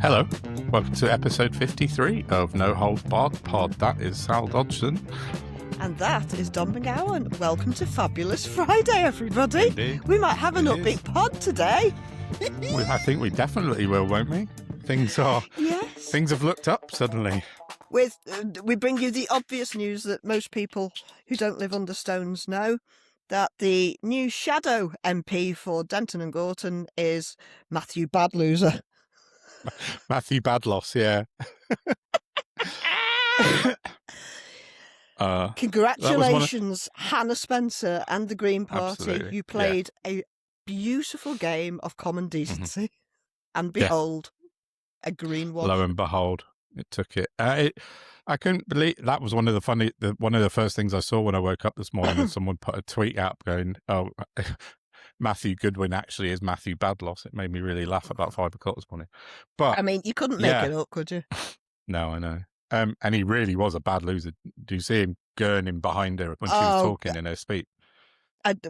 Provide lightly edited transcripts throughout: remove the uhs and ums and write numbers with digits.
Hello, welcome to episode 53 of No Holds Barred Pod. That is Sal Dodgson. And that is Don McGowan. Welcome to Fabulous Friday, everybody. Indeed. We might have an upbeat pod today. I think we definitely will, won't we? Things have looked up suddenly. We bring you the obvious news that most people who don't live under stones know, that the new shadow MP for Denton and Gorton is Matthew Badloser. Matthew Badloss, yeah. Congratulations, Hannah Spencer and the Green Party. Absolutely, You played a beautiful game of common decency. And behold, a green one. Lo and behold, it took it. I couldn't believe that was one of the first things I saw when I woke up this morning. And someone put a tweet out going, "Oh, Matthew Goodwin actually is Matthew Badloss." It made me really laugh about 5 o'clock this morning. But I mean, you couldn't make it up, could you? No, I know. And he really was a bad loser. Do you see him gurning behind her when she was talking in her speech?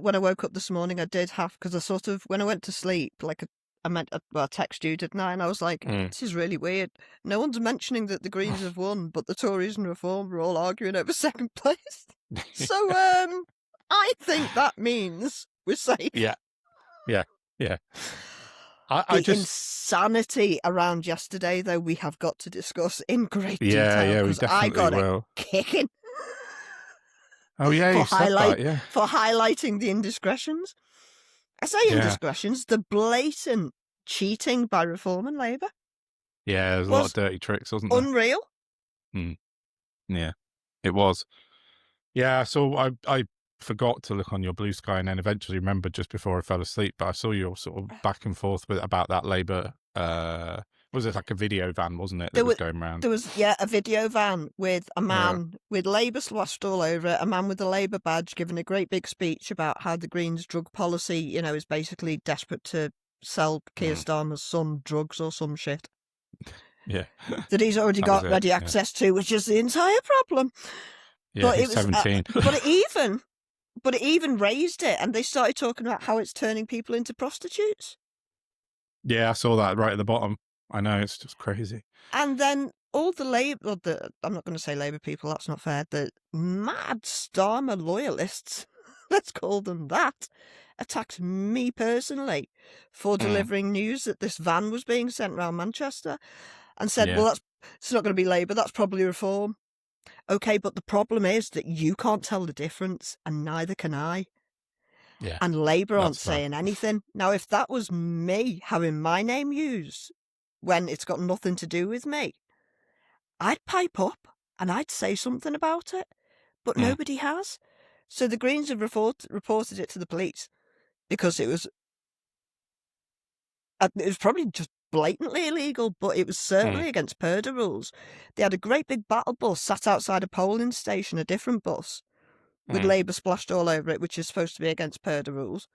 When I woke up this morning, I did have, because when I went to sleep, I text you, didn't I? And I was like, this is really weird. No one's mentioning that the Greens have won, but the Tories and Reform are all arguing over second place. So I think that means we're safe. Yeah. Insanity around yesterday, though, we have got to discuss in great detail. Yeah, we definitely will. Kicking. Oh, yeah, you said that, yeah. For highlighting the indiscretions. I say indiscretions, the blatant cheating by Reform and Labour. Yeah, there's a lot of dirty tricks, wasn't there? Unreal. Yeah, it was. Yeah, so I forgot to look on your Blue Sky and then eventually remembered just before I fell asleep, but I saw you sort of back and forth about that Labour. Was it like a video van, wasn't it, that was going around? There was, a video van with a man with Labour splashed all over it, a man with a Labour badge giving a great big speech about how the Greens' drug policy, is basically desperate to sell Keir Starmer's son drugs or some shit. Yeah. That he's already got ready access to, which is the entire problem. Yeah, but he's 17. But it even raised it, and they started talking about how it's turning people into prostitutes. Yeah, I saw that right at the bottom. I know, it's just crazy. And then all the Labour, I'm not going to say Labour people, that's not fair, the mad Starmer loyalists, let's call them that, attacked me personally for delivering news that this van was being sent around Manchester and said, well, it's not going to be Labour, that's probably Reform. Okay, but the problem is that you can't tell the difference, and neither can I. Yeah, and Labour aren't saying anything. Now, if that was me having my name used when it's got nothing to do with me, I'd pipe up and I'd say something about it. But nobody has. So the Greens have reported it to the police because it was probably just blatantly illegal, but it was certainly against Purdah rules. They had a great big battle bus sat outside a polling station, a different bus, with Labour splashed all over it, which is supposed to be against Purdah rules.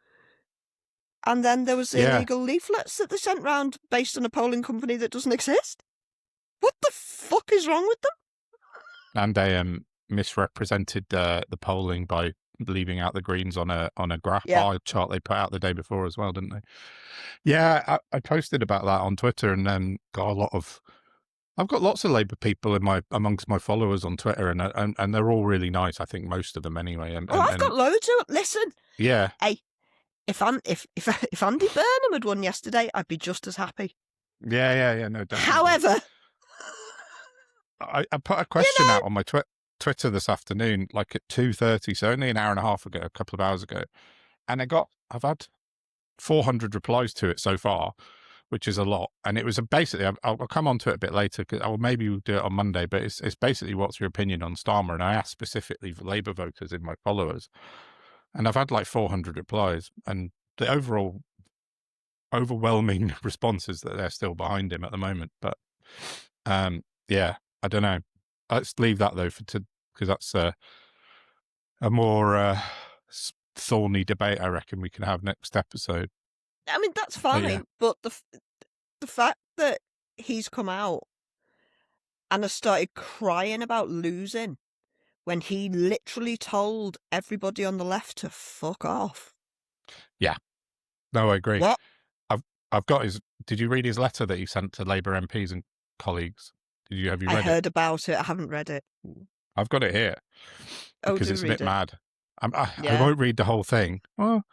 And then there was the illegal leaflets that they sent round based on a polling company that doesn't exist. What the fuck is wrong with them? And they misrepresented the polling by leaving out the Greens on a graph bar chart they put out the day before as well, didn't they? Yeah, I posted about that on Twitter and then got I've got lots of Labour people amongst my followers on Twitter, and they're all really nice. I think most of them anyway. I've got loads of listen. Yeah. Hey, if Andy Burnham had won yesterday, I'd be just as happy. Yeah, no doubt. However, I put a question out on my Twitter this afternoon, like at 2:30, so only an hour and a half ago, a couple of hours ago, and I've had 400 replies to it so far, which is a lot. And it was basically, I'll come on to it a bit later, because maybe we'll do it on Monday, but it's basically, what's your opinion on Starmer? And I asked specifically for Labour voters in my followers, and I've had like 400 replies, and the overwhelming response is that they're still behind him at the moment. But I don't know. Let's leave that though because that's a more thorny debate I reckon we can have next episode. I mean, that's fine, but the fact that he's come out and has started crying about losing when he literally told everybody on the left to fuck off. Yeah. No, I agree. What? I've got his Did you read his letter that he sent to Labour MPs and colleagues? Have you I read it? heard about it. I haven't read it. I've got it here because it's a bit mad. I won't read the whole thing. Well,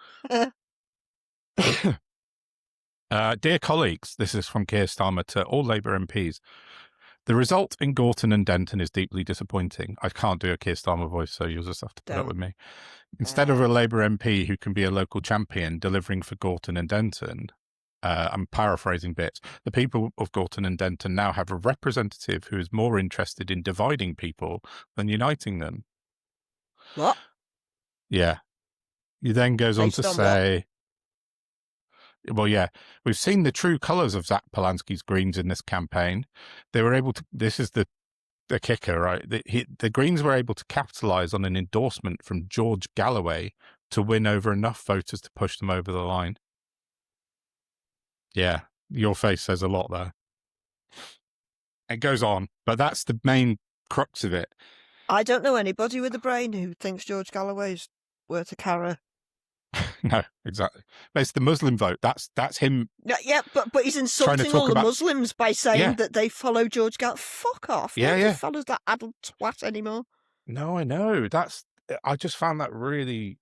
dear colleagues, this is from Keir Starmer to all Labour MPs. The result in Gorton and Denton is deeply disappointing. I can't do a Keir Starmer voice, so you'll just have to put up with me. Instead of a Labour MP who can be a local champion delivering for Gorton and Denton, I'm paraphrasing bits, the people of Gorton and Denton now have a representative who is more interested in dividing people than uniting them. What? Yeah. He then goes on to say... Well, yeah, we've seen the true colours of Zach Polanski's Greens in this campaign. They were able to, this is the kicker, right? The Greens were able to capitalise on an endorsement from George Galloway to win over enough voters to push them over the line. Yeah, your face says a lot there. It goes on, but that's the main crux of it. I don't know anybody with a brain who thinks George Galloway's worth a carrot. No, exactly. But it's the Muslim vote. That's him. Yeah, but he's insulting all the Muslims by saying that they follow George Galloway. Fuck off. Nobody follows that adult twat anymore. No, I know. I just found that really,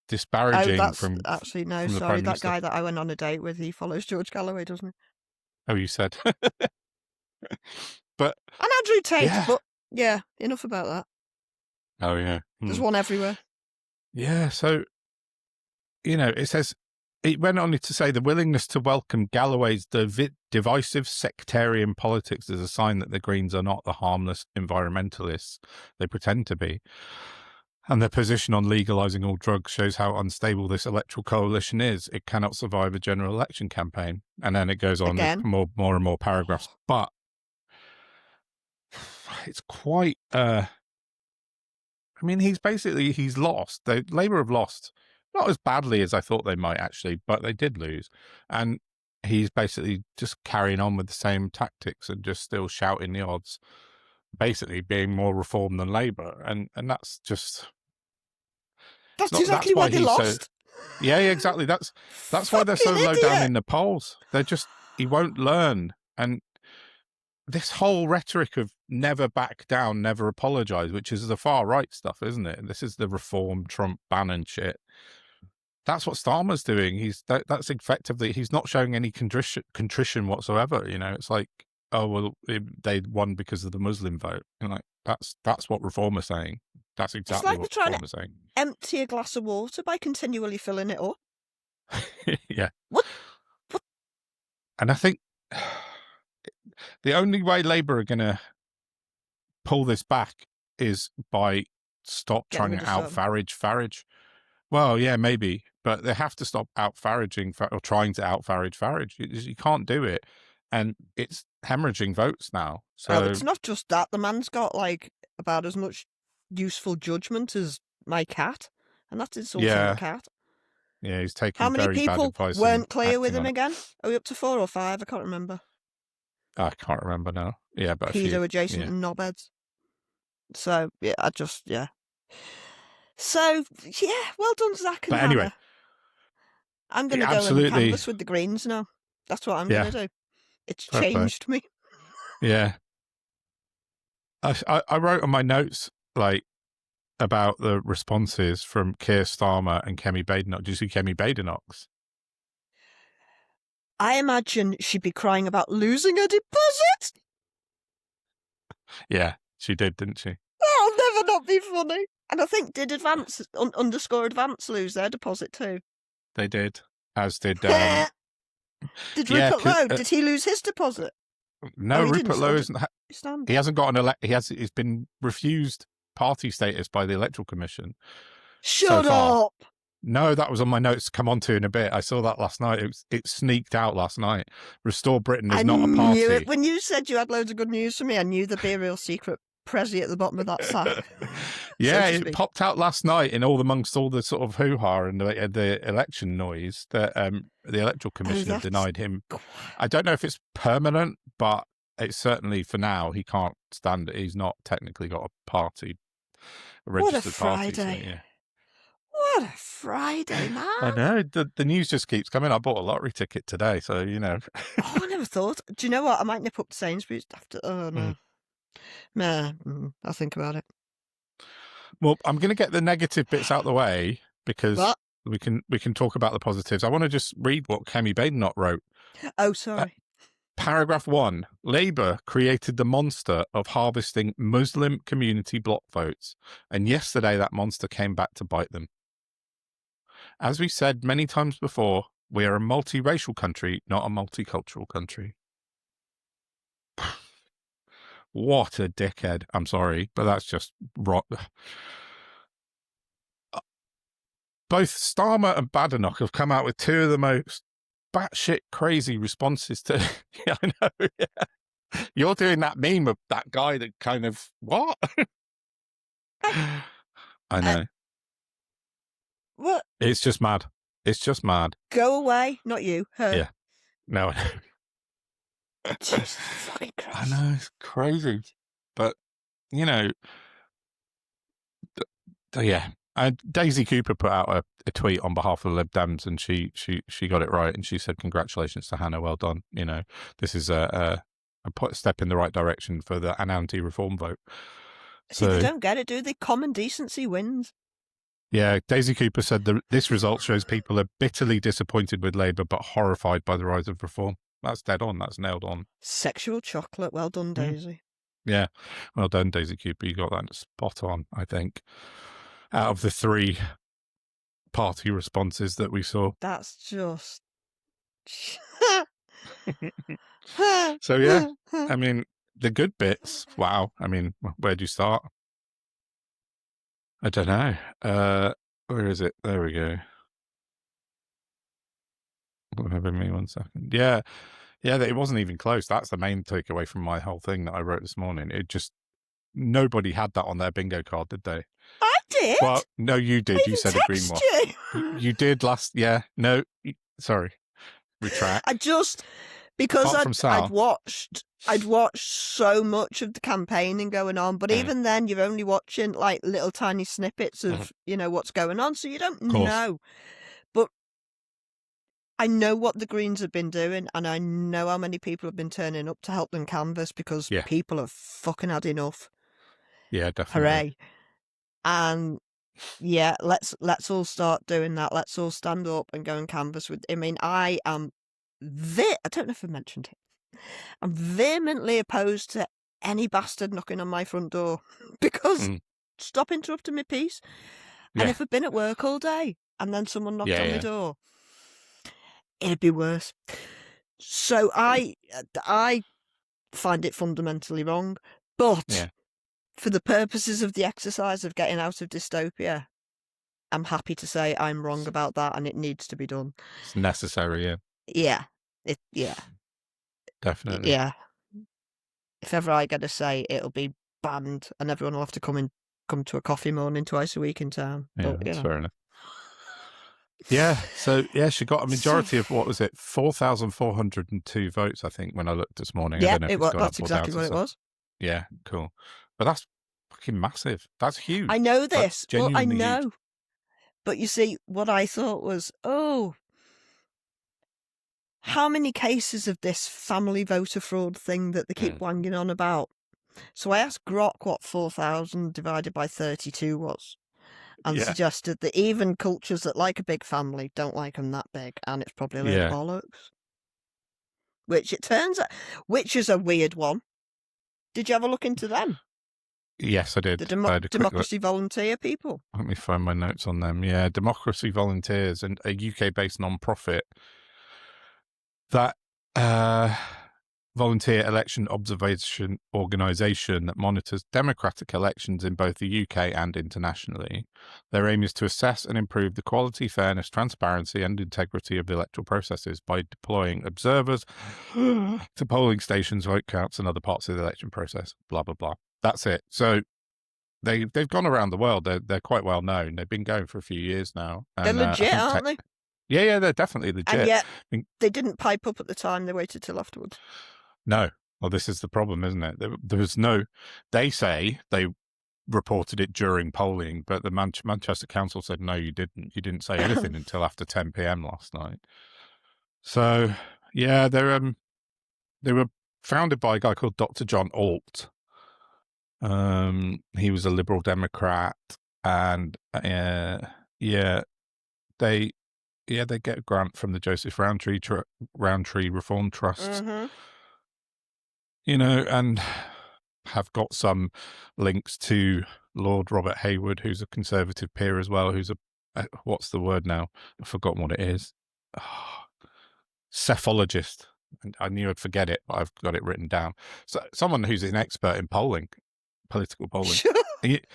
disparaging from... Actually, no, sorry. That guy that I went on a date with, he follows George Galloway, doesn't he? Oh, you said. But... And Andrew Tate, but yeah, enough about that. Oh, yeah. There's one everywhere. Yeah, so, it says, it went on to say the willingness to welcome Galloway's divisive sectarian politics is a sign that the Greens are not the harmless environmentalists they pretend to be. And their position on legalising all drugs shows how unstable this electoral coalition is. It cannot survive a general election campaign. And then it goes on with more and more paragraphs. But it's quite... he's lost. Labour have lost, not as badly as I thought they might actually, but they did lose. And he's basically just carrying on with the same tactics and just still shouting the odds, basically being more Reform than Labour. And that's just... That's exactly why they lost. Yeah, exactly. That's why they're so low down in the polls. He won't learn. And this whole rhetoric of never back down, never apologise, which is the far right stuff, isn't it? This is the Reform, Trump, Bannon shit. That's what Starmer's doing. That's effectively, he's not showing any contrition whatsoever. It's like, oh, well, they won because of the Muslim vote. And that's what Reform are saying. That's exactly what Reform are saying. Empty a glass of water by continually filling it up. Yeah. What? And I think the only way Labour are going to pull this back is by trying to out-Farage. Well, yeah, maybe. But they have to stop out-Faraging or trying to out-Farage Farage. You can't do it. And it's hemorrhaging votes now. So it's not just that. The man's got, about as much useful judgment as my cat. And that's insulting the cat. Yeah, he's taking How many very bad people advice weren't clear with him again? Are we up to 4 or 5? I can't remember. I can't remember now. Yeah, but pedo-adjacent knobheads. So, yeah, So, yeah, well done, Zach and Hannah. Anyway. I'm going to go and canvass with the Greens now. That's what I'm going to do. It's changed me. Yeah. I wrote on my notes, about the responses from Keir Starmer and Kemi Badenoch. Did you see Kemi Badenoch's? I imagine she'd be crying about losing her deposit. Yeah, she did, didn't she? That'll never not be funny. And I think, did underscore advance lose their deposit too? They did, as did... Did Rupert Lowe, did he lose his deposit? No, Rupert Lowe isn't... He hasn't got an he's been refused party status by the Electoral Commission. Shut up! No, that was on my notes to come on to in a bit. I saw that last night. It sneaked out last night. Restore Britain is not a party. Knew it. When you said you had loads of good news for me, I knew there'd be a real secret Prezi at the bottom of that sack. Yeah, it popped out last night amongst all the sort of hoo-ha and the election noise that the Electoral Commission have denied him. I don't know if it's permanent, but it's certainly for now he can't stand it. He's not technically got a party, a registered party. So, yeah. What a Friday, man. I know. The news just keeps coming. I bought a lottery ticket today, so, you know. Oh, I never thought. Do you know what? I might nip up to Sainsbury's after. Oh, no. Nah, I'll think about it. Well, I'm going to get the negative bits out the way because What? we can talk about the positives. I want to just read what Kemi Badenoch wrote. Oh, sorry. Paragraph 1. Labour created the monster of harvesting Muslim community bloc votes, and yesterday that monster came back to bite them. As we said many times before, we are a multiracial country, not a multicultural country. What a dickhead. I'm sorry, but that's just rot. Both Starmer and Badenoch have come out with two of the most batshit crazy responses to. Yeah, I know. Yeah. You're doing that meme of that guy that kind of what? I know. What? It's just mad. It's just mad. Go away. Not you. Her. Yeah. No. Jesus fucking Christ. I know, it's crazy. But, you know, yeah. Daisy Cooper put out a tweet on behalf of the Lib Dems, and she got it right, and she said, "Congratulations to Hannah, well done." You know, this is a step in the right direction for an anti-reform vote. See, they don't get it, do they? Common decency wins. Yeah, Daisy Cooper said that this result shows people are bitterly disappointed with Labour, but horrified by the rise of reform. That's dead on. That's nailed on. Sexual chocolate. Well done, Daisy. Yeah, well done, Daisy Cooper. You got that spot on, I think. Out of the 3 party responses that we saw. That's just. So, yeah, I mean, the good bits. Wow. I mean, where do you start? I don't know. Where is it? There we go. Have me 1 second. Yeah, it wasn't even close. That's the main takeaway from my whole thing that I wrote this morning. It just, nobody had that on their bingo card, did they? I did. Well, no, you did. You said a green one. You did last. Yeah, no, sorry. Retract. I just because I'd watched so much of the campaigning going on, but even then, you're only watching like little tiny snippets of what's going on, so you don't know. But I know what the Greens have been doing, and I know how many people have been turning up to help them canvass because people have fucking had enough. Yeah, definitely. Hooray! And yeah, let's all start doing that. Let's all stand up and go and canvass with. I mean, I don't know if I mentioned it. I'm vehemently opposed to any bastard knocking on my front door because stop interrupting my peace. And if I've been at work all day and then someone knocked on my door, it'd be worse. So I find it fundamentally wrong, but for the purposes of the exercise of getting out of dystopia, I'm happy to say I'm wrong about that, and it needs to be done. It's necessary, yeah. Definitely. Yeah. If ever I get a say, it'll be banned, and everyone will have to come to a coffee morning twice a week in town. Yeah, that's fair enough. Yeah, so she got a majority of, what was it, 4,402 votes, I think, when I looked this morning. Yeah, I don't know if it's that's exactly what it was. Yeah, cool. But that's fucking massive. That's huge. I know this. Well, I know. Huge. But you see, what I thought was, how many cases of this family voter fraud thing that they keep wanging on about? So I asked Grok what 4,000 divided by 32 was, and suggested that even cultures that like a big family don't like them that big, and it's probably a load of bollocks. Which it turns out, which is a weird one. Did you have a look into them? Yes, I did. The Democracy Volunteer people. Let me find my notes on them. Yeah, Democracy Volunteers, and a UK-based non-profit that volunteer election observation organisation that monitors democratic elections in both the UK and internationally. Their aim is to assess and improve the quality, fairness, transparency and integrity of the electoral processes by deploying observers to polling stations, vote counts and other parts of the election process, blah, blah, blah. That's it. So they've gone around the world. They're quite well known. They've been going for a few years now. And, they're legit, aren't they? Yeah, they're definitely legit. And yet, they didn't pipe up at the time. They waited till afterwards. No. Well, this is the problem, isn't it? There was no... They say reported it during polling, but the Manchester Council said, no, you didn't. You didn't say anything until after 10 p.m. last night. So, yeah, they were founded by a guy called Dr. John Alt. He was a Liberal Democrat, and they get a grant from the Joseph Rowntree Reform Trust, and have got some links to Lord Robert Hayward, who's a Conservative peer as well, who's what's the word now? I've forgotten what it is. Cephalogist. I knew I'd forget it, but I've got it written down. So someone who's an expert in polling, political polling. Like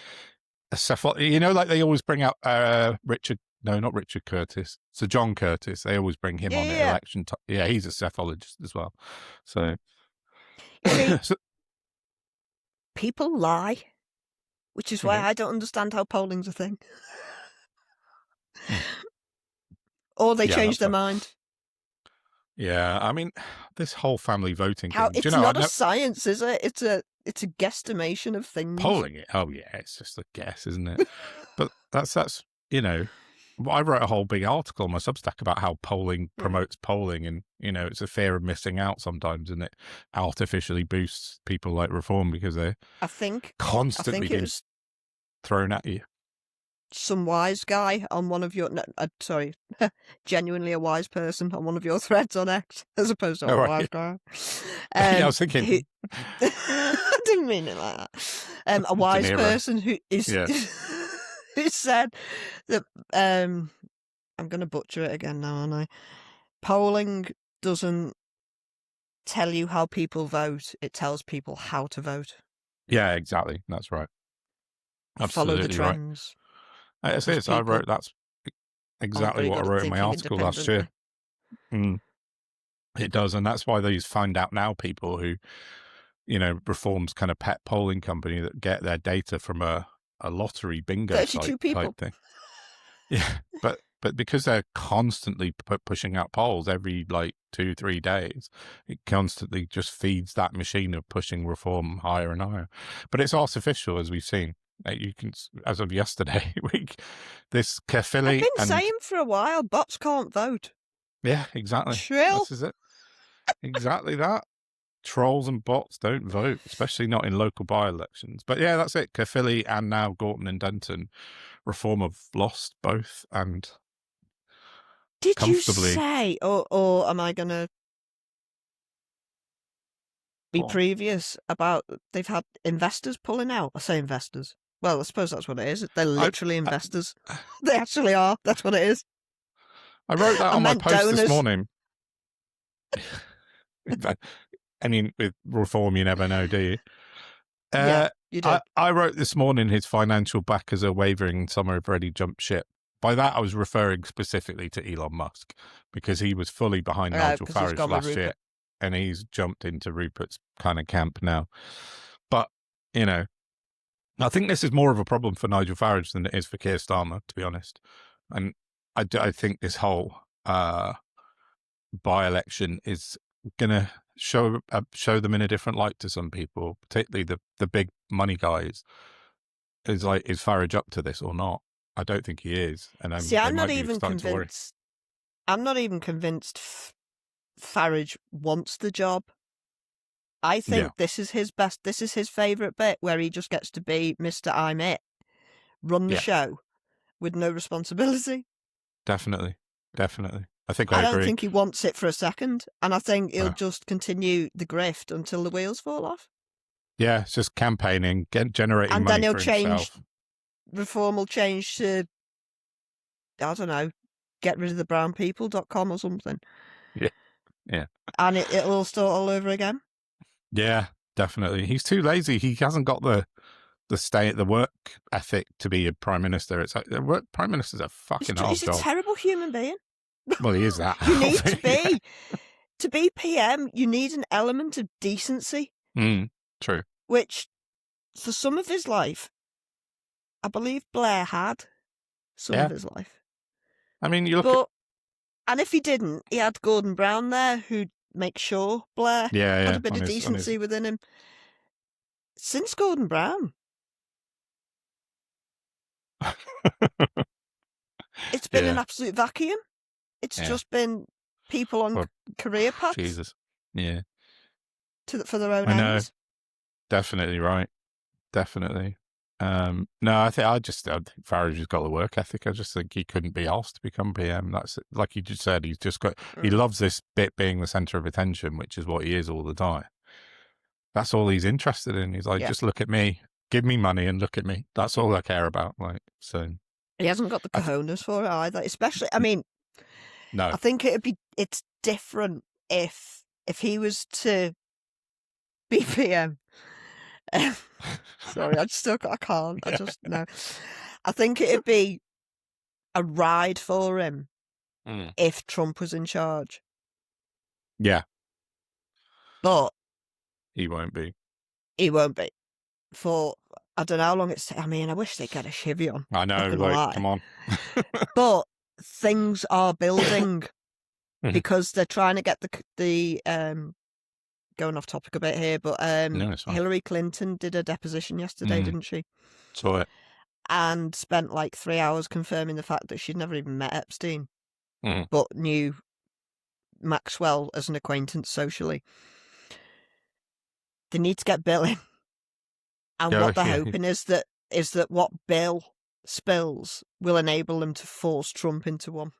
they always bring out not Richard Curtis, Sir John Curtis. They always bring him on at election time. Yeah, he's a cephalogist as well. So, people lie, which is why I don't understand how polling's a thing. Or they change their mind. Yeah, I mean, this whole family voting thing. It's not a science, is it? It's a guesstimation of things. Polling it. Oh yeah, it's just a guess, isn't it? But that's I wrote a whole big article on my Substack about how polling promotes polling, and it's a fear of missing out sometimes, and it artificially boosts people like Reform because they're constantly being thrown at you. Some wise guy on one of your genuinely a wise person on one of your threads on X, as opposed to a wise guy. I was thinking I didn't mean it like that. A wise person who is who said that I'm going to butcher it again now, aren't I? Polling doesn't tell you how people vote; it tells people how to vote. Yeah, exactly. That's right. Absolutely follow the trends. Right. It is. I wrote that's exactly what I wrote in my article last year. It does, and that's why these find out now people who, Reform's kind of pet polling company that get their data from a lottery bingo 32 people. Type thing. Yeah, but because they're constantly pushing out polls every 2-3 days, it constantly just feeds that machine of pushing Reform higher and higher. But it's artificial, as we've seen. You can, as of yesterday, this Caerphilly. I've been saying for a while, bots can't vote. Yeah, exactly. Shrill. This is it. Exactly that. Trolls and bots don't vote, especially not in local by-elections. But yeah, that's it. Caerphilly and now Gorton and Denton, Reform have lost both, and did you say, or am I going to be previous about they've had investors pulling out? I say investors. Well, I suppose that's what it is. They're literally investors. They actually are. That's what it is. I wrote that on my post this morning. I mean, with Reform, you never know, do you? Yeah, you do. I wrote this morning his financial backers are wavering, some have already jumped ship. By that, I was referring specifically to Elon Musk, because he was fully behind Nigel Farage last year, and he's jumped into Rupert's kind of camp now. But, I think this is more of a problem for Nigel Farage than it is for Keir Starmer, to be honest. And I think this whole by-election is going to show them in a different light to some people, particularly the big money guys. Is Farage up to this or not? I don't think he is, and I'm not even convinced. I'm not even convinced Farage wants the job. I think this is his best. This is his favourite bit, where he just gets to be Mr. I'm It, run the show with no responsibility. Definitely. I think I agree. don't think he wants it for a second, and I think he'll just continue the grift until the wheels fall off. Yeah, it's just campaigning, generating and money then he'll for change. himself. Reform will change to, I don't know, getridofthebrownpeople.com or something. Yeah. And it'll all start all over again. Yeah, definitely. He's too lazy. He hasn't got the work ethic to be a prime minister. It's like prime minister's a fucking hard job. He's a terrible human being. Well, he is that. You need to be PM. You need an element of decency. True. Which, for some of his life, I believe Blair had some of his life. I mean, and if he didn't, he had Gordon Brown there, who'd make sure Blair had a bit of decency within him. Since Gordon Brown, It's been an Yeah. absolute vacuum. It's Yeah. just been people on Well, career paths Jesus. Yeah. for their own I know. ends. Definitely right. Definitely. No, I think Farage has got the work ethic. I just think he couldn't be asked to become PM. That's like you just said. He's just got. He loves this bit being the center of attention, which is what he is all the time. That's all he's interested in. He's like, Yeah. just look at me, give me money, and look at me. That's all I care about. Like, so He hasn't got the cojones for it either. Especially, I mean, no. I think it's different if he was to be PM. Sorry, I can't. I just no. I think it'd be a ride for him if Trump was in charge. Yeah. But he won't be. He won't be. For I don't know how long it's. I mean, I wish they'd get a chivvy on. I know. Not gonna Like, lie. come on. But things are building because they're trying to get the going off topic a bit here, but No, it's fine. Hillary Clinton did a deposition yesterday, didn't she? Saw it. And spent like 3 hours confirming the fact that she'd never even met Epstein, but knew Maxwell as an acquaintance socially. They need to get Bill in. And what they're hoping is that what Bill spills will enable them to force Trump into one.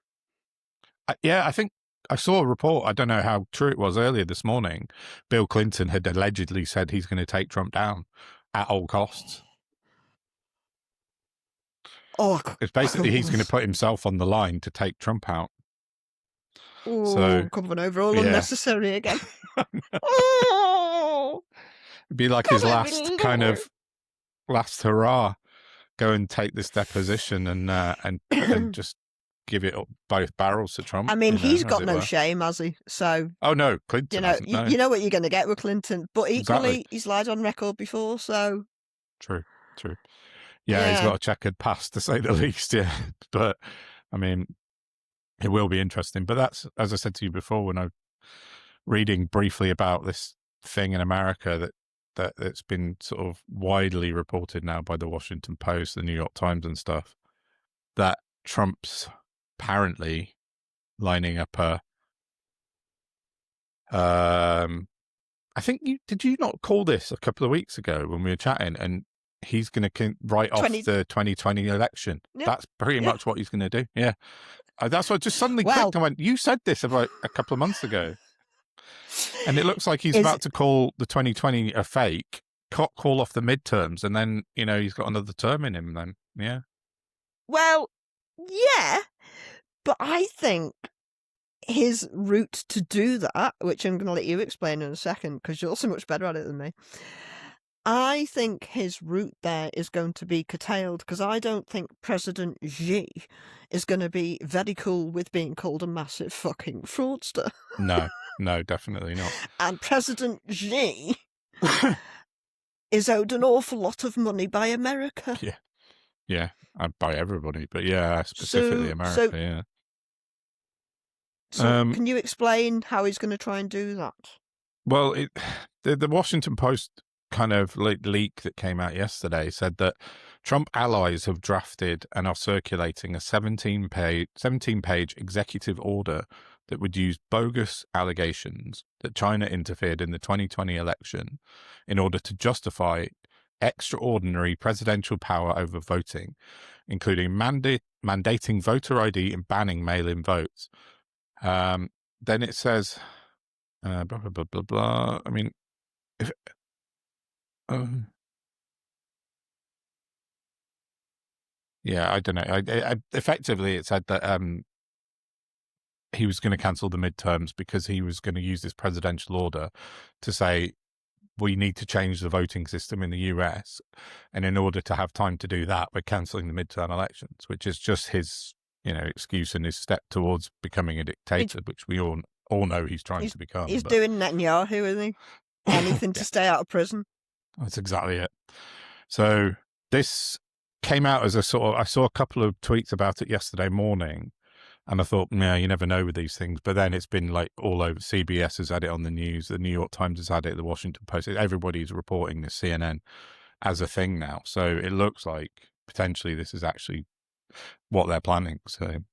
Yeah, I think I saw a report. I don't know how true it was earlier this morning. Bill Clinton had allegedly said he's going to take Trump down at all costs. Oh, it's basically he's going to put himself on the line to take Trump out. Oh, so coming over all unnecessary again. It'd be like his last hurrah. Go and take this deposition and just give it up both barrels to Trump. I mean, he's got no shame, has he? So no, Clinton. You know what you're going to get with Clinton, but equally he's lied on record before. So true. Yeah, he's got a checkered past, to say the least. Yeah, but I mean, it will be interesting. But that's, as I said to you before, when I was reading briefly about this thing in America that's been sort of widely reported now by the Washington Post, the New York Times, and stuff, that Trump's apparently lining up I think did you not call this a couple of weeks ago when we were chatting, and he's going to write off the 2020 election. Yeah. That's pretty much what he's going to do. Yeah. That's what just suddenly clicked. I went, you said this about a couple of months ago. And it looks like he's about to call the 2020 a fake, call off the midterms, and then, he's got another term in him then. Yeah. Well, yeah. But I think his route to do that, which I'm going to let you explain in a second because you're so much better at it than me, I think his route there is going to be curtailed because I don't think President Xi is going to be very cool with being called a massive fucking fraudster. No, definitely not. And President Xi is owed an awful lot of money by America. Yeah, by everybody, but specifically America, yeah. So can you explain how he's going to try and do that? Well, the Washington Post kind of leak that came out yesterday said that Trump allies have drafted and are circulating a 17-page executive order that would use bogus allegations that China interfered in the 2020 election in order to justify extraordinary presidential power over voting, including mandating voter ID and banning mail-in votes. Then it says, blah, blah, blah, blah, blah. I mean, I don't know. Effectively, it said that he was going to cancel the midterms because he was going to use this presidential order to say we need to change the voting system in the US, and in order to have time to do that, we're cancelling the midterm elections, which is just his excuse and his step towards becoming a dictator, which we all know he's trying to become. He's doing Netanyahu, isn't he? Anything to stay out of prison. That's exactly it. So this came out as I saw a couple of tweets about it yesterday morning, and I thought, you never know with these things. But then it's been like all over. CBS has had it on the news. The New York Times has had it. The Washington Post. Everybody's reporting this, CNN, as a thing now. So it looks like potentially this is actually what they're planning. So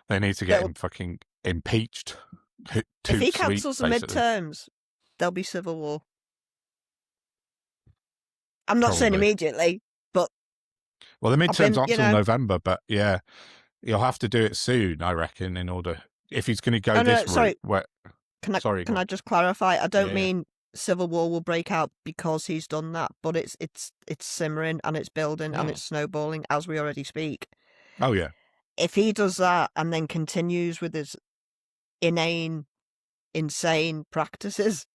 they need to get him fucking impeached. If he cancels the midterms, there'll be civil war. I'm not saying immediately, but... Well, the midterms aren't until November, but yeah, you'll have to do it soon, I reckon, in order... If he's going to go this route... Can I just clarify? I don't mean civil war will break out because he's done that, but it's simmering and it's building and it's snowballing as we already speak. Oh, yeah. If he does that and then continues with his insane practices,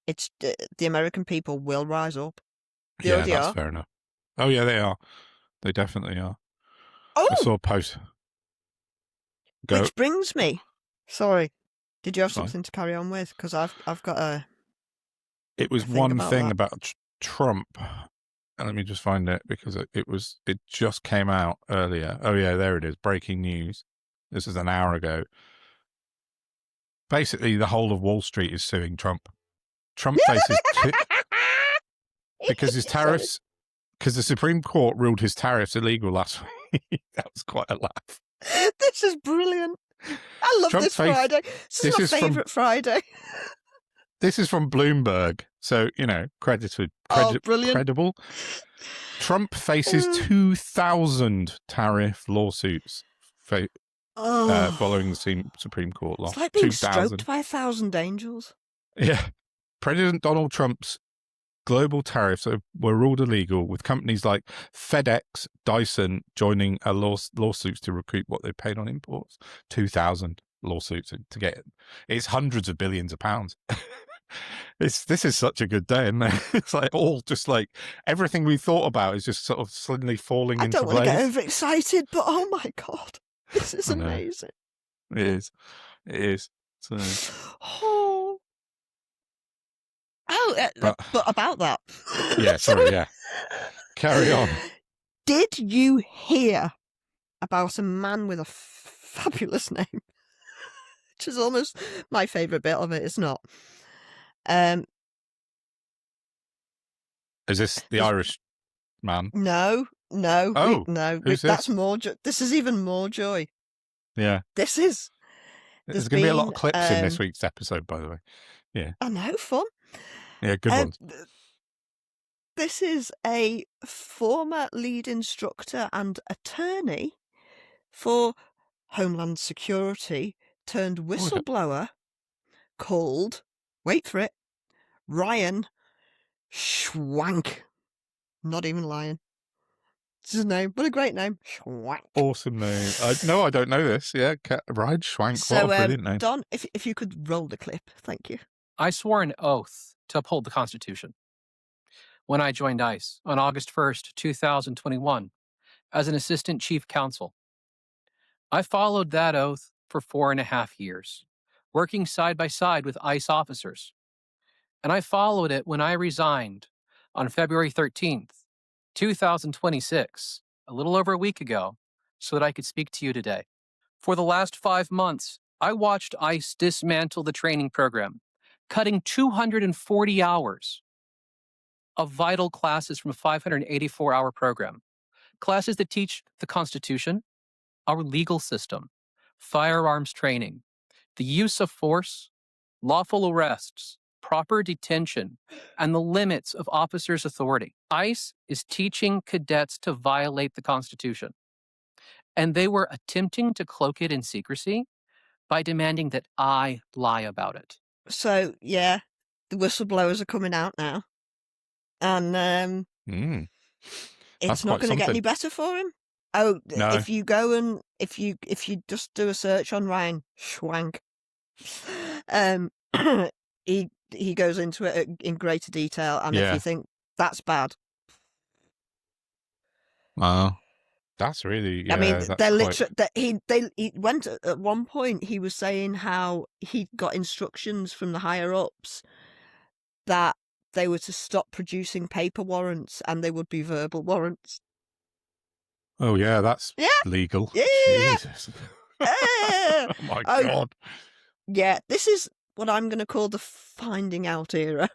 it's the American people will rise up. That's fair enough. Oh, yeah, they are. They definitely are. Oh! I saw a post. Which brings me... Sorry. Did you have something to carry on with? Because I've got a... It was one thing about Trump. And let me just find it, because it just came out earlier. Oh, yeah, there it is. Breaking news. This is an hour ago. Basically, the whole of Wall Street is suing Trump. Trump faces... because his tariffs... Because the Supreme Court ruled his tariffs illegal last week. That was quite a laugh. This is brilliant. I love this Friday. This is my favourite Friday. This is from Bloomberg. So, credible. Trump faces 2,000 tariff lawsuits following the Supreme Court law. It's like being stroked by 1,000 angels. Yeah. President Donald Trump's global tariffs were ruled illegal, with companies like FedEx, Dyson joining lawsuits to recoup what they paid on imports. 2,000 lawsuits to get it. It's hundreds of billions of pounds. This is such a good day, isn't it? It's like everything we thought about is just sort of suddenly falling into place. I don't want to get overexcited, but oh my God, this is amazing. It is. So... but about that. Yeah, sorry, yeah. Carry on. Did you hear about a man with a fabulous name? Which is almost my favourite bit of it, it's not. Is this the Irish man? No. Oh, who's that's more. This is even more joy. Yeah. This is. There's going to be a lot of clips in this week's episode, by the way. Yeah. I know, fun. Yeah, good ones. This is a former lead instructor and attorney for Homeland Security turned whistleblower called, wait for it, Ryan Schwank. Not even lying. It's his name. What a great name. Schwank. Awesome name. I don't know this. Yeah, Ryan Schwank. So, what a brilliant name. Don, if you could roll the clip. Thank you. I swore an oath to uphold the Constitution when I joined ICE on August 1st, 2021, as an assistant chief counsel. I followed that oath for 4.5 years, working side by side with ICE officers. And I followed it when I resigned on February 13th, 2026, a little over a week ago, so that I could speak to you today. For the last 5 months, I watched ICE dismantle the training program, cutting 240 hours of vital classes from a 584-hour program. Classes that teach the Constitution, our legal system, firearms training, the use of force, lawful arrests, proper detention, and the limits of officers' authority. ICE is teaching cadets to violate the Constitution. And they were attempting to cloak it in secrecy by demanding that I lie about it. So, yeah, the whistleblowers are coming out now. And it's not going to get any better for him. Oh, no. If you go and if you just do a search on Ryan Schwank, he goes into it in greater detail, and if you think that's bad, wow, that's really. Yeah, I mean, they're literally. He went at one point. He was saying how he got instructions from the higher ups that they were to stop producing paper warrants and they would be verbal warrants. Oh yeah, that's legal. Yeah. Jesus. Oh my God. Yeah, this is what I'm going to call the finding out era.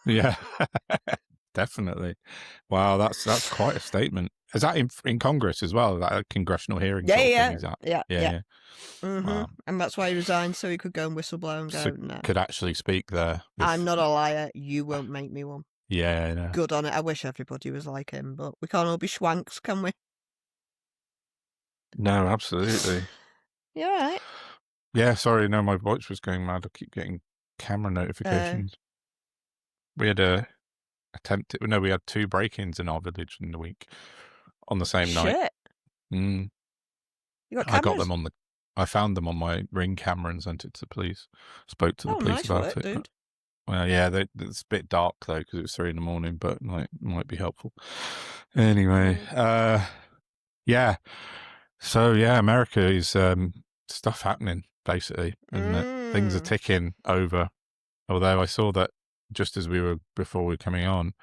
Yeah. Definitely. Wow, that's quite a statement. Is that in Congress as well? That congressional hearing sort of thing he's at? Yeah. Yeah. Wow. And that's why he resigned, so he could go and whistleblow and go, So no. could actually speak there. I'm not a liar. You won't make me one. Yeah, I know. Good on it. I wish everybody was like him, but we can't all be schwanks, can we? No, absolutely. You all right? Yeah, sorry, no, my watch was going mad. I keep getting camera notifications. We had we had 2 break-ins in our village in the week on the same night. Shit. Mm. You got cameras? I got them I found them on my Ring camera and sent it to the police. Spoke to the police nice about work, it. dude. Well, yeah, it's a bit dark though because it's 3 a.m, but might be helpful. Anyway, yeah. So yeah, America is stuff happening basically, isn't it? Things are ticking over. Although I saw that just as before we were coming on,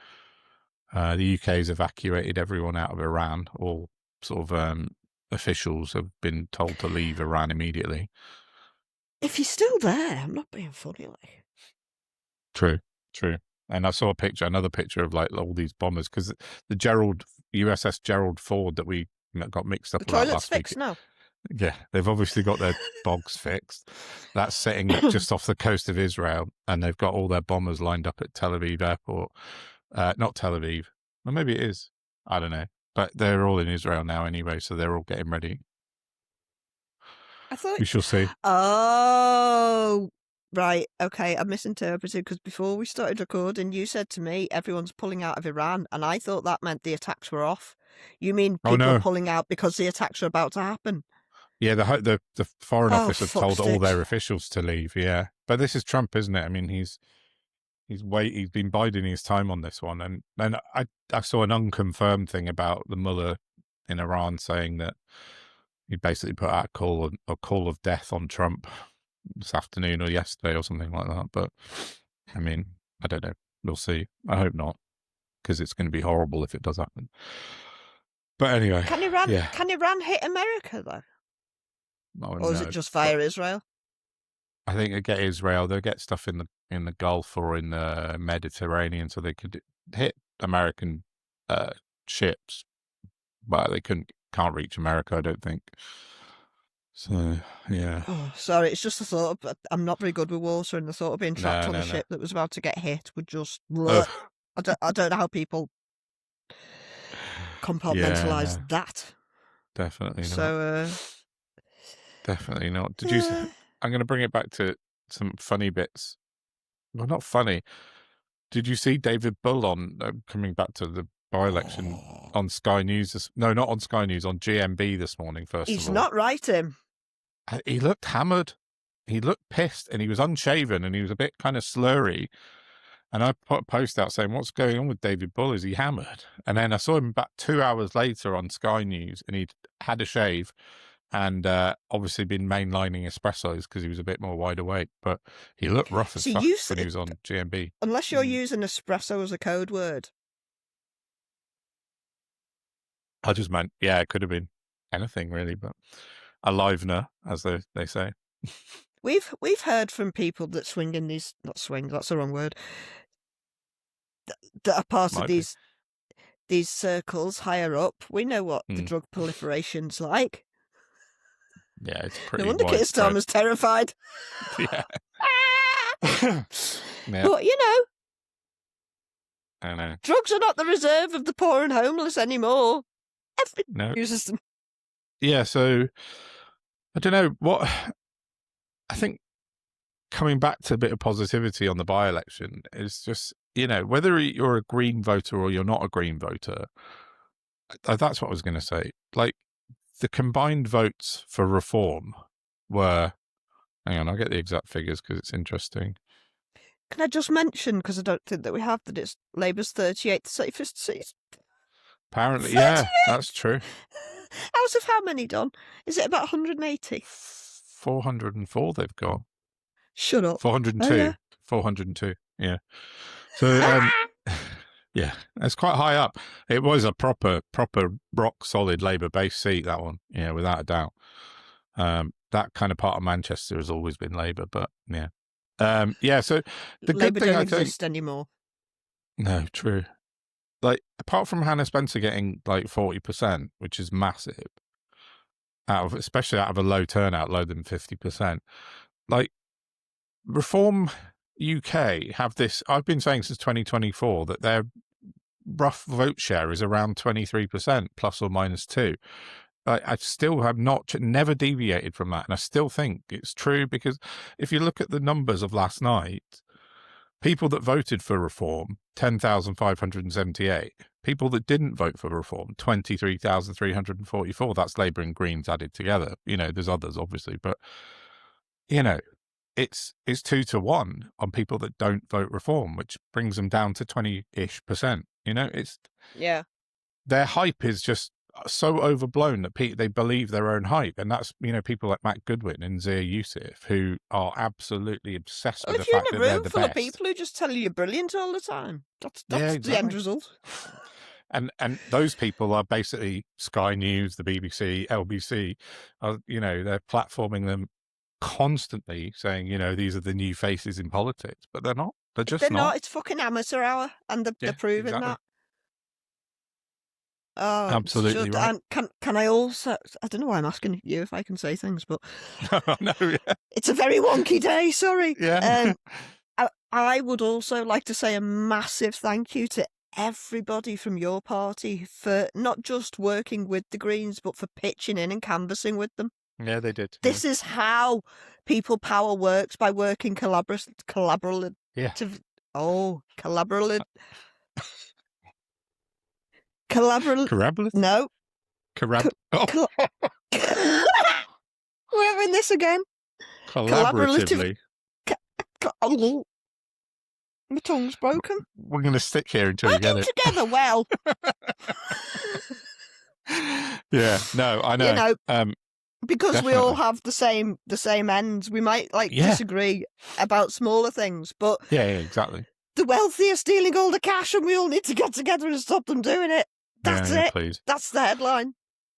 the UK's evacuated everyone out of Iran. All sort of officials have been told to leave Iran immediately. If he's still there, I'm not being funny. Like, true. And I saw another picture of like all these bombers because the USS Gerald Ford that we got mixed up the about toilet's last fixed week. now. Yeah, they've obviously got their bogs fixed. That's sitting just off the coast of Israel, and they've got all their bombers lined up at Tel Aviv airport. Not Tel Aviv. Well, maybe it is. I don't know. But they're all in Israel now anyway, so they're all getting ready. I thought... We shall see. Oh, right. Okay, I misinterpreted because before we started recording, you said to me, everyone's pulling out of Iran, and I thought that meant the attacks were off. You mean people pulling out because the attacks are about to happen? Yeah, the Foreign Office have told all their stick. officials to leave, yeah. But this is Trump, isn't it? I mean, he's been biding his time on this one. And then I saw an unconfirmed thing about the Mullah in Iran saying that he basically put out a call of death on Trump this afternoon or yesterday or something like that. But, I mean, I don't know. We'll see. I hope not, because it's going to be horrible if it does happen. But anyway. Can Iran hit America, though? Or is it just via Israel? I think they get Israel. They'll get stuff in the Gulf or in the Mediterranean, so they could hit American ships, but they can't reach America, I don't think. So yeah. Oh, sorry, it's just a thought. But I'm not very good with water, and the thought of being trapped on a ship that was about to get hit would just. I don't know how people compartmentalize that. Definitely not. So. Definitely not. Did you? I'm going to bring it back to some funny bits. Well, not funny. Did you see David Bull on coming back to the by-election on Sky News? No, not on Sky News, on GMB this morning. He's not writing. He looked hammered. He looked pissed, and he was unshaven, and he was a bit kind of slurry. And I put a post out saying, "What's going on with David Bull? Is he hammered?" And then I saw him back 2 hours later on Sky News, and he'd had a shave. And obviously been mainlining espressos because he was a bit more wide awake, but he looked rough as fuck when he was on GMB. Unless you're using espresso as a code word. I just meant, yeah, it could have been anything really, but a livener, as they say. We've heard from people that swing in these, not swing, that's the wrong word, that are part of these circles higher up. We know what the drug proliferation's like. Yeah, it's pretty. No wonder Keir Starmer's terrified. Yeah. But I know. Drugs are not the reserve of the poor and homeless anymore. Everyone uses them. Yeah, so I don't know what. I think coming back to a bit of positivity on the by-election is just, whether you're a Green voter or you're not a Green voter. That's what I was going to say. Like, the combined votes for Reform were, hang on, I'll get the exact figures because it's interesting. Can I just mention, because I don't think that we have, that it's Labour's 38th safest seat? Apparently, 38? Yeah, that's true. Out of how many, Don? Is it about 180? 404 they've got. Shut up. 402. Oh, yeah. 402, yeah. So, yeah, it's quite high up. It was a proper rock solid Labour base seat, that one. Yeah, without a doubt. That kind of part of Manchester has always been Labour, but yeah. So the Labour good thing don't I think exist anymore. No, true. like, apart from Hannah Spencer getting like 40%, which is massive, especially out of a low turnout, lower than 50%, like, Reform UK have this. I've been saying since 2024 that their rough vote share is around 23%, plus or minus 2. I still have never deviated from that, and I still think it's true, because if you look at the numbers of last night, people that voted for Reform, 10,578. People that didn't vote for Reform, 23,344. That's Labour and Greens added together. There's others, obviously, but, it's 2 to 1 on people that don't vote Reform, which brings them down to 20-ish%. It's their hype is just so overblown that they believe their own hype, and that's people like Matt Goodwin and Zia Yusuf, who are absolutely obsessed with the fact that they're the best. If you're in a room full of people who just tell you you're brilliant all the time, that's exactly. The end result. And those people are basically Sky News, the BBC, LBC. They're platforming them constantly, saying these are the new faces in politics, but they're not. They're not. It's fucking amateur hour, and they're proving that. Oh, absolutely right. And can I also? I don't know why I'm asking you if I can say things, but no, yeah. It's a very wonky day. Sorry. Yeah. I would also like to say a massive thank you to everybody from your party for not just working with the Greens, but for pitching in and canvassing with them. Yeah, they did. This is how people power works, by working collaboratively. Yeah. Collaborative. No. We're in this again. Collaboratively. My tongue's broken. We're going to stick here until you get it. Together well. Yeah, no, I know. Because definitely. We all have the same ends. We might disagree about smaller things, but yeah, exactly. The wealthy are stealing all the cash, and we all need to get together and stop them doing it. That's it. Please. That's the headline.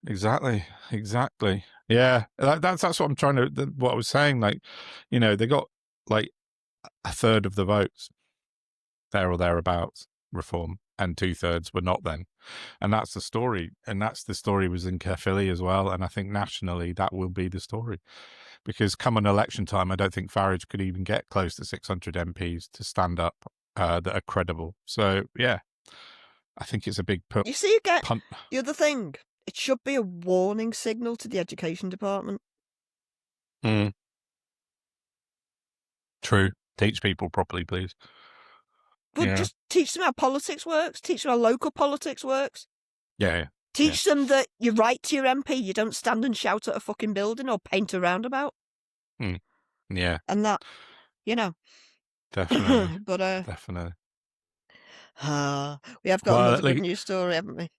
Exactly. Yeah, that's what I'm trying to. What I was saying, like, they got like a third of the votes, there or thereabouts, Reform, and 2/3 were not then, and that's the story. And that's the story was in Caerphilly as well. And I think nationally that will be the story, because come an election time, I don't think Farage could even get close to 600 MPs to stand up that are credible. So yeah, I think it's a big punt. You see, again, the other thing, it should be a warning signal to the education department. True. Teach people properly, please. But just teach them how politics works. Teach them how local politics works. Yeah. Teach them that you write to your MP. You don't stand and shout at a fucking building or paint a roundabout. Yeah. And that, Definitely. But definitely. We have got another good news story, haven't we?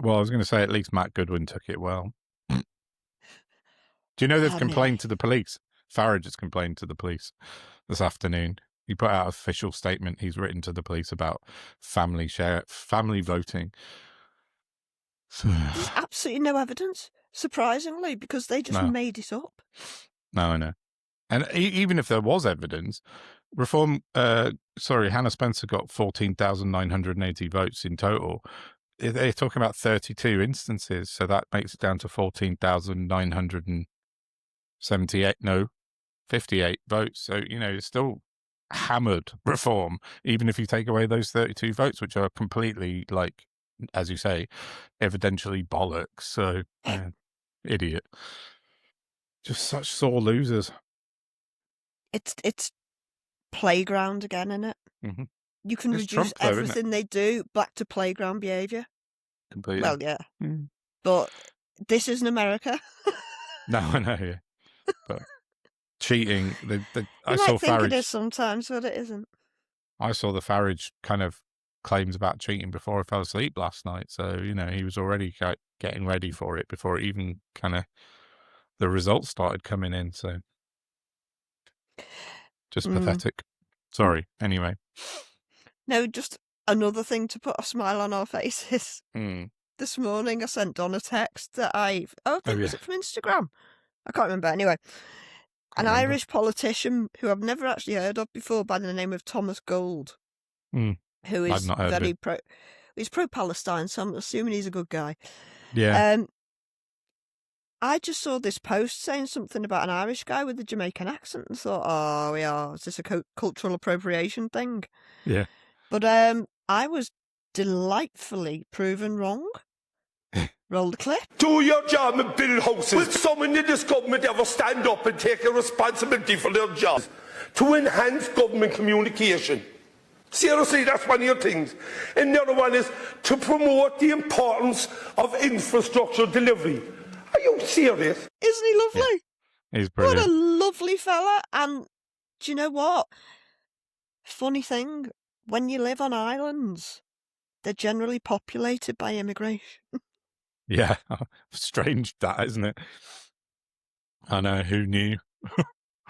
Well, I was going to say at least Matt Goodwin took it well. Do you know they've complained to the police? Farage has complained to the police this afternoon. He put out an official statement he's written to the police about family voting. There's absolutely no evidence, surprisingly, because they just made it up. No, I know. And even if there was evidence, Hannah Spencer got 14,980 votes in total. They're talking about 32 instances, so that makes it down to 58 votes. So, it's still hammered Reform, even if you take away those 32 votes, which are completely, like, as you say, evidentially bollocks. So, idiot. Just such sore losers. It's playground again, isn't it? Mm-hmm. You can reduce everything they do back to playground behaviour. Completely. Well, yeah. But this isn't America. No, I know, yeah. But cheating, I saw Farage. It is sometimes, but it isn't. I saw the Farage kind of claims about cheating before I fell asleep last night. So, he was already getting ready for it before even kind of the results started coming in. So just pathetic. Sorry. Anyway. No, just another thing to put a smile on our faces. This morning I sent Don a text that was it from Instagram? I can't remember. Anyway, Irish politician who I've never actually heard of before by the name of Thomas Gold, who is very pro. He's pro-Palestine, so I'm assuming he's a good guy. Yeah. I just saw this post saying something about an Irish guy with a Jamaican accent and thought, oh, yeah, is this a cultural appropriation thing? Yeah. But I was delightfully proven wrong. Roll the clip. Do your job and build houses. Will someone in this government ever stand up and take a responsibility for their job to enhance government communication? Seriously, that's one of your things. And the other one is to promote the importance of infrastructure delivery. Are you serious? Isn't he lovely? Yeah. He's brilliant. What a lovely fella. And do you know what? Funny thing, when you live on islands, they're generally populated by immigration. Yeah. Strange that, isn't it? I know, who knew?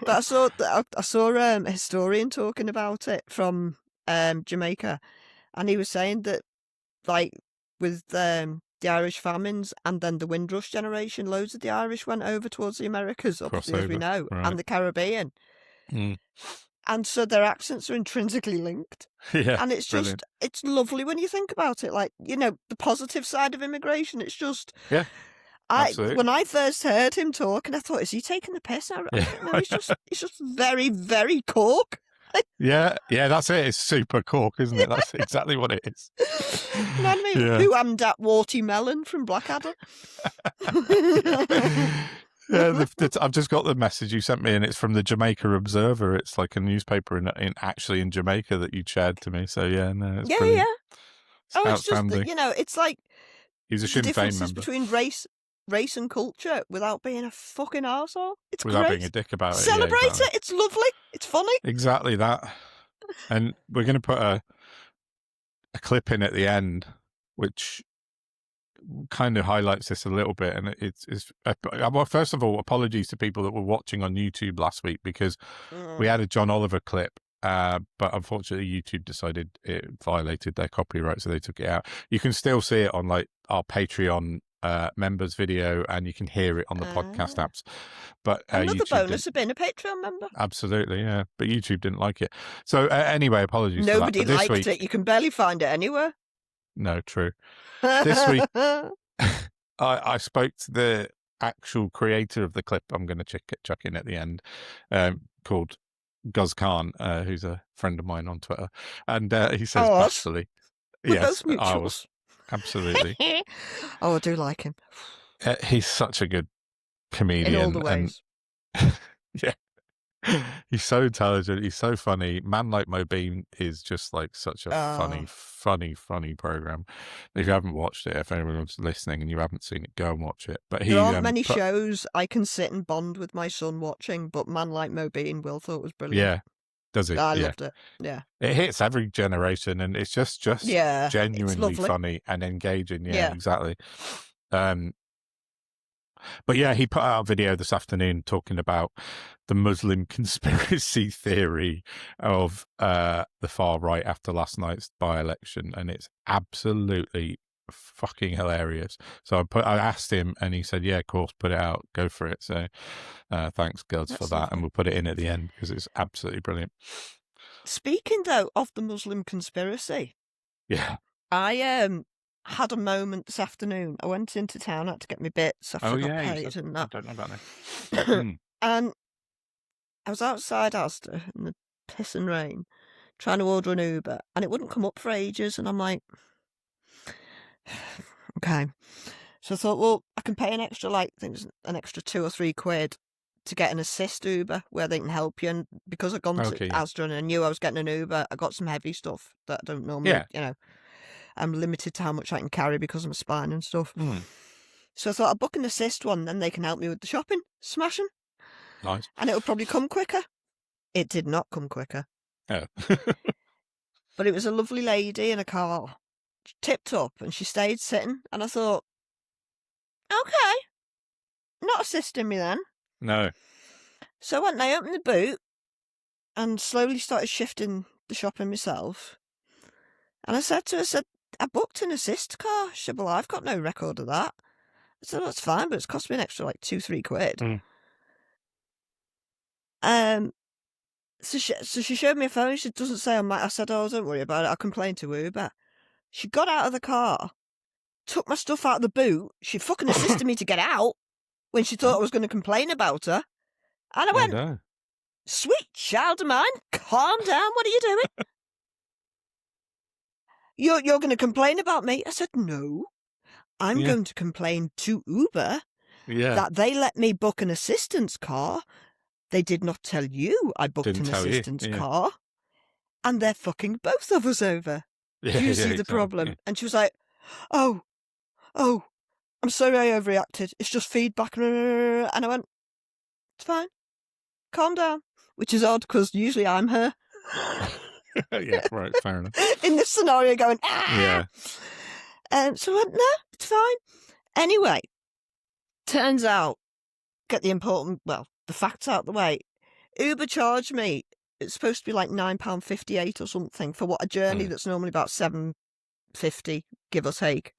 But I saw a historian talking about it from Jamaica, and he was saying that, like, with the Irish famines and then the Windrush generation, loads of the Irish went over towards the Americas, obviously, as we know, right. and the Caribbean. Mm. And so their accents are intrinsically linked. Yeah, and it's brilliant. just, it's lovely when you think about it. Like, you know, the positive side of immigration, it's just... Yeah, absolutely. When I first heard him talking, I thought, is he taking the piss? I don't know, he's just very, very cork. Yeah, that's it. It's super cork, isn't it? That's exactly what it is. You know what I mean? Yeah. Who am that warty melon from Blackadder? Yeah, I've just got the message you sent me, and it's from the Jamaica Observer. It's like a newspaper in Jamaica that you shared to me. So yeah, no, it's brilliant. Yeah. It's Oh, it's just outstanding. that, you know, it's like He's a the Sinn Féin differences member between race and culture without being a fucking arsehole. It's without great. being a dick about it. Celebrate yeah, exactly. it. It's lovely. It's funny. Exactly that. And we're going to put a clip in at the end, which kind of highlights this a little bit. And it's well, first of all, apologies to people that were watching on YouTube last week, because we had a John Oliver clip, but unfortunately YouTube decided it violated their copyright, so they took it out. You can still see it on like our Patreon members video, and you can hear it on the podcast apps. But another YouTube bonus of being a Patreon member. Absolutely, yeah. But YouTube didn't like it. So anyway, apologies Nobody for that. But liked it. You can barely find it anywhere. No, true. This week, I spoke to the actual creator of the clip I'm going to chuck in at the end, called Guz Khan, who's a friend of mine on Twitter. And he says, absolutely. We're Yes, both mutuals. Absolutely. Oh, I do like him. He's such a good comedian. In all the ways. Yeah. He's so intelligent. He's so funny. Man Like Mo Bean is just like such a funny program. If you haven't watched it, if anyone's listening and you haven't seen it, go and watch it. But there aren't many shows I can sit and bond with my son watching, but Man Like Mo Bean, Will thought was brilliant. Yeah, does it? I loved it. Yeah, it hits every generation, and it's just genuinely funny and engaging. Yeah, exactly. But yeah, he put out a video this afternoon talking about the Muslim conspiracy theory of the far right after last night's by-election, and it's absolutely fucking hilarious. So I asked him, and he said, "Yeah, of course, put it out, go for it." So thanks, Guz, for that, lovely. and we'll put it in at the end because it's absolutely brilliant. Speaking though of the Muslim conspiracy, yeah, I had a moment this afternoon. I went into town, had to get my bits after I got paid and that. I don't know about that. And I was outside Asda in the piss and rain trying to order an Uber, and it wouldn't come up for ages, and I'm like, okay. So I thought, well, I can pay an extra, an extra £2 or £3 to get an assist Uber where they can help you. And because I'd gone to Asda and I knew I was getting an Uber, I got some heavy stuff that I don't normally, I'm limited to how much I can carry because of my spine and stuff. So I thought I'd book an assist one, then they can help me with the shopping. Smashing. Nice. And it'll probably come quicker. It did not come quicker. Oh. But it was a lovely lady in a car. She tipped up and she stayed sitting. And I thought, okay, not assisting me then. No. So I went and I opened the boot and slowly started shifting the shopping myself. And I said to her, I booked an assist car. She said, well, I've got no record of that. I said, that's fine, but it's cost me an extra £2-3. So she showed me a phone. She doesn't say on my. I said, oh, don't worry about it. I'll complain to Uber. She got out of the car, took my stuff out of the boot. She fucking assisted me to get out when she thought I was going to complain about her. And I went, no. sweet child of mine, calm down. What are you doing? You're going to complain about me? I said, no. I'm Yeah. going to complain to Uber Yeah. that they let me book an assistance car. They did not tell you I booked Didn't an tell you, assistance yeah. car. And they're fucking both of us over. Yeah, Do you see the exactly, problem? yeah. And she was like, oh, I'm sorry I overreacted. It's just feedback. And I went, it's fine. Calm down. Which is odd because usually I'm her. Yeah, right, fair enough. In this scenario going, ah! Yeah. So I went, no, it's fine. Anyway, turns out, get the facts out the way. Uber charged me, it's supposed to be like £9.58 or something for what a journey that's normally about £7.50, give or take.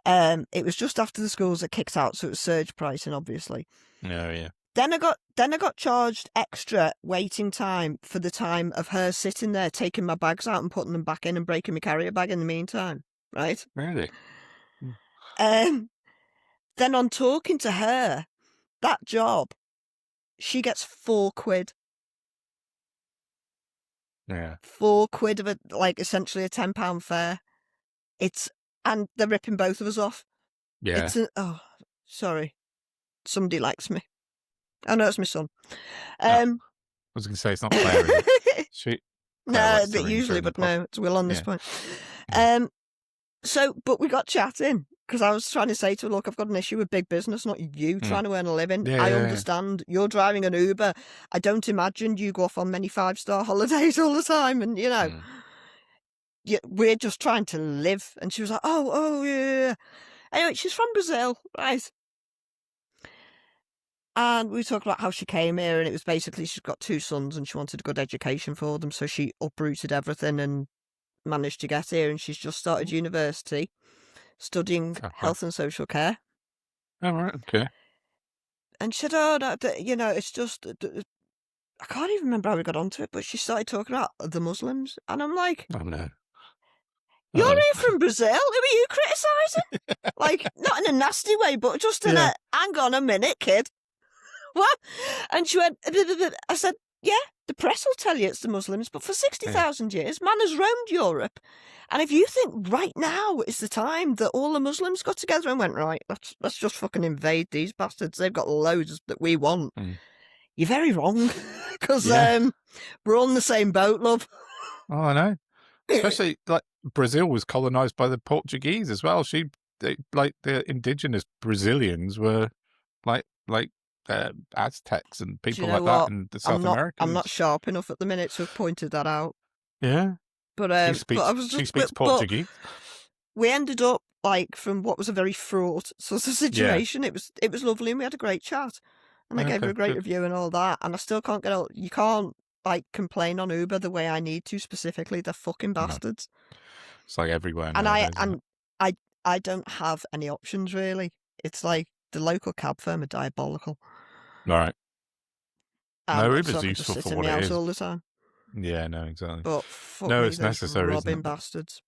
It was just after the schools had kicked out, so it was surge pricing, obviously. Oh, yeah. Then I got charged extra waiting time for the time of her sitting there taking my bags out and putting them back in and breaking my carrier bag in the meantime, right? Really? Then on talking to her, that job, she gets £4. Yeah. £4 of it, essentially a £10 fare. And they're ripping both of us off. Yeah. Sorry. Somebody likes me. Oh, no, it's my son. I was going to say, it's not Claire, is it? She... No, but usually, but no, it's Will on this point. But we got chatting because I was trying to say to her, look, I've got an issue with big business, not you trying to earn a living. I understand you're driving an Uber. I don't imagine you go off on many 5-star holidays all the time. And, we're just trying to live. And she was like, oh, yeah. Anyway, she's from Brazil, right? And we talked about how she came here, and it was basically she's got 2 sons and she wanted a good education for them. So she uprooted everything and managed to get here. And she's just started university, studying health and social care. Oh, right, okay. And she said, oh, no, it's just, I can't even remember how we got onto it, but she started talking about the Muslims. And I'm like, oh, no. You're here from Brazil? Who are you criticising? Not in a nasty way, but just in a, hang on a minute, kid. What? And she went, I said, yeah, the press will tell you it's the Muslims, but for 60,000 years, man has roamed Europe. And if you think right now is the time that all the Muslims got together and went, right, let's just fucking invade these bastards. They've got loads that we want. You're very wrong. Because we're all in the same boat, love. Oh, I know. Especially, Brazil was colonized by the Portuguese as well. The indigenous Brazilians were Aztecs and people like that in the South Americans. I'm not sharp enough at the minute to have pointed that out. Yeah. But she speaks Portuguese. We ended up from what was a very fraught sort of situation. Yeah. It was lovely and we had a great chat. And I gave her a great review and all that. And I still can't you can't complain on Uber the way I need to specifically. They're fucking bastards. No. It's everywhere. And I don't have any options really. It's the local cab firm are diabolical. Right. No, Uber's so useful for what it is. all the time. Yeah, no, exactly. But it's necessary. Robbing bastards.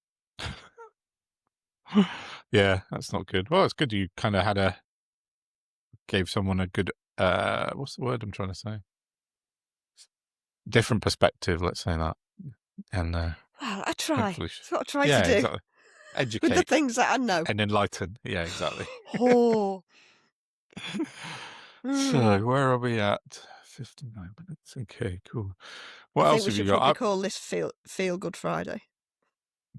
Yeah, that's not good. Well, it's good you kind of gave someone a good what's the word I'm trying to say? Different perspective, let's say that. And well, I try. That's what I try to do. Exactly. Educate. With the things that I know. And enlighten. Yeah, exactly. Oh. So, where are we at? 59 minutes. Okay, cool. What else have you got? We should call this Feel Good Friday.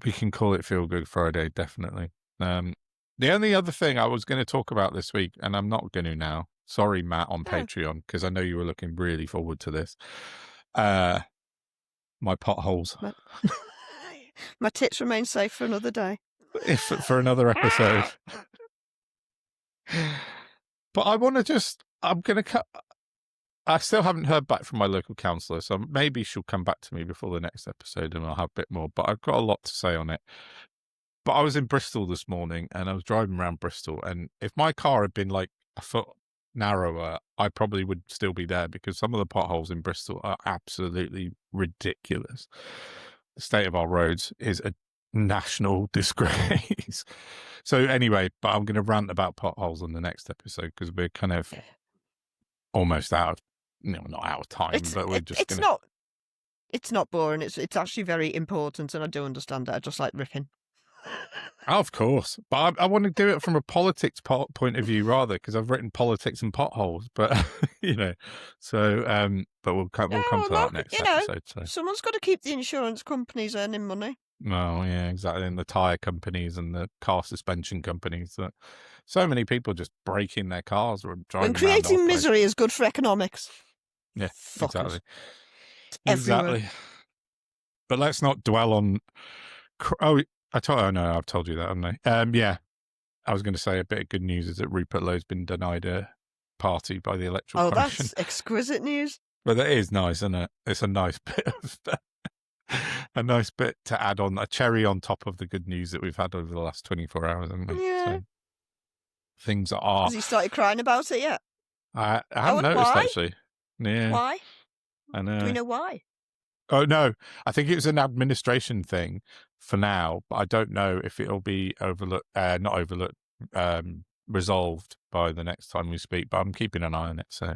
We can call it Feel Good Friday, definitely. The only other thing I was going to talk about this week, and I'm not going to now. Sorry, Matt, on Patreon, because I know you were looking really forward to this. My potholes. My tits remain safe for another day. For another episode. But I want to I'm going to cut. I still haven't heard back from my local councillor, so maybe she'll come back to me before the next episode and I'll have a bit more. But I've got a lot to say on it. But I was in Bristol this morning and I was driving around Bristol. And if my car had been a foot narrower, I probably would still be there because some of the potholes in Bristol are absolutely ridiculous. The state of our roads is national disgrace. So anyway, but I'm going to rant about potholes on the next episode because we're kind of almost out of, not out of time, but we're just it's not. It's not boring. It's actually very important, and I do understand it. I just like riffing. Oh, of course, but I want to do it from a politics point of view rather, because I've written politics and potholes. But so but we'll come to that next episode. So someone's got to keep the insurance companies earning money. Oh yeah, exactly, and the tire companies and the car suspension companies. That so many people just breaking their cars or driving. When creating misery is good for economics. Yeah, Fuckers. Exactly. But let's not dwell on. I've told you that, haven't I? Yeah, I was going to say a bit of good news is that Rupert Lowe's been denied a party by the Electoral Commission. That's exquisite news. But that is nice, isn't it? It's a nice bit of a nice bit to add on, a cherry on top of the good news that we've had over the last 24 hours, haven't we? Yeah. So, things are. Has he started crying about it yet? I haven't noticed why? actually. Yeah. Why? I know. Do we know why? Oh no, I think it was an administration thing for now, but I don't know if it'll be resolved by the next time we speak. But I'm keeping an eye on it. So.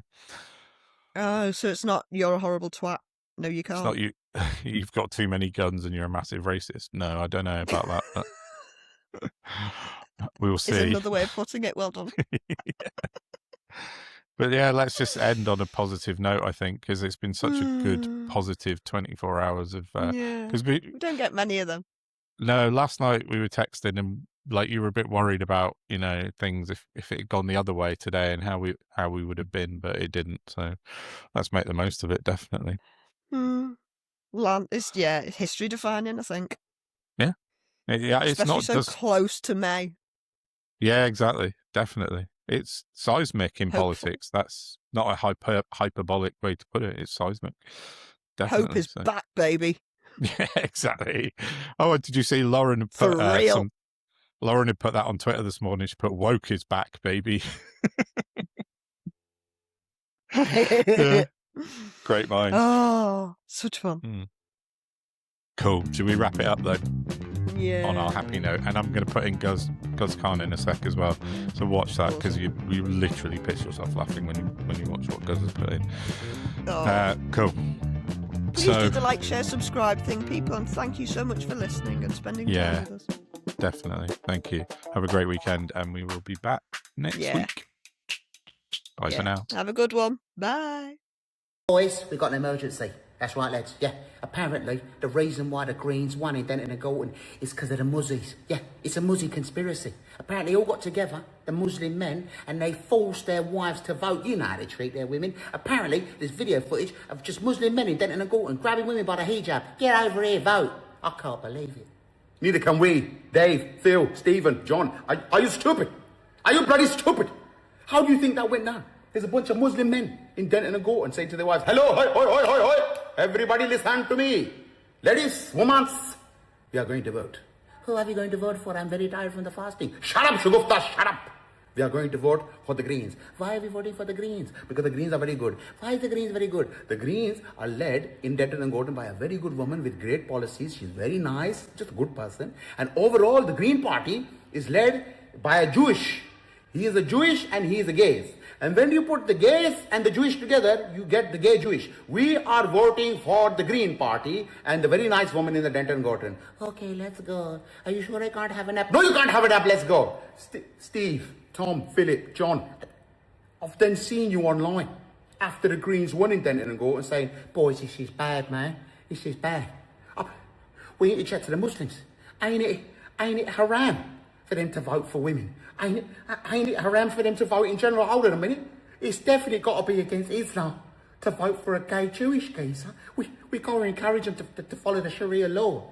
Oh, so it's not you're a horrible twat. No, you can't. It's not you. You've got too many guns and you're a massive racist. No, I don't know about that. But we will see. Is another way of putting it. Well done. But yeah, let's just end on a positive note, I think, because it's been such a good, positive 24 hours of. Because we don't get many of them. No, last night we were texting and you were a bit worried about things if it had gone the other way today and how we would have been, but it didn't. So let's make the most of it, definitely. Well, it's history defining, I think. Yeah, it's especially not so just close to May. Yeah, exactly, definitely. It's seismic in politics. That's not a hyperbolic way to put it. It's seismic. Definitely. Hope is back, baby. Yeah, exactly. Oh, did you see Lauren put For real? Lauren had put that on Twitter this morning. She put "woke is back, baby." Yeah. Great mind. Oh, such fun. Cool. Should we wrap it up though? Yeah. On our happy note, and I'm going to put in Guz Khan in a sec as well. So watch that because you literally piss yourself laughing when you watch what Guz has put in. Cool. Please do the like, share, subscribe thing, people, and thank you so much for listening and spending time with us. Definitely. Thank you. Have a great weekend, and we will be back next week. Bye for now. Have a good one. Bye. Boys, we've got an emergency. That's right, lads. Yeah, apparently the reason why the Greens won in Denton and Gorton is because of the Muzzies. Yeah, it's a Muzzy conspiracy. Apparently they all got together, the Muslim men, and they forced their wives to vote. You know how they treat their women. Apparently there's video footage of just Muslim men in Denton and Gorton grabbing women by the hijab. Get over here, vote. I can't believe it. Neither can we. Dave, Phil, Stephen, John. Are you stupid? Are you bloody stupid? How do you think that went down? There's a bunch of Muslim men in Denton and Gorton saying to their wives, "Hello, hoi, hoi, hoi, hoi, hoi. Everybody listen to me. Ladies, women, we are going to vote." Who are we going to vote for? I'm very tired from the fasting. Shut up, Shugufta, shut up. We are going to vote for the Greens. Why are we voting for the Greens? Because the Greens are very good. Why is the Greens very good? The Greens are led in Denton and Gorton by a very good woman with great policies. She's very nice, just a good person. And overall, the Green Party is led by a Jewish. He is a Jewish and he is a gays. And when you put the gays and the Jewish together, you get the gay Jewish. We are voting for the Green Party and the very nice woman in the Denton and Gorton. Okay, let's go. Are you sure I can't have a nap? No, you can't have a nap. Let's go. Steve, Tom, Philip, John, I've then seen you online after the Greens won in Denton and Gorton saying, "Boys, this is bad, man. This is bad. We need to check to the Muslims. Ain't it haram for them to vote for women? Ain't it haram for them to vote in general? Hold on a minute. It's definitely got to be against Islam to vote for a gay Jewish geezer. We got to encourage them to follow the Sharia law.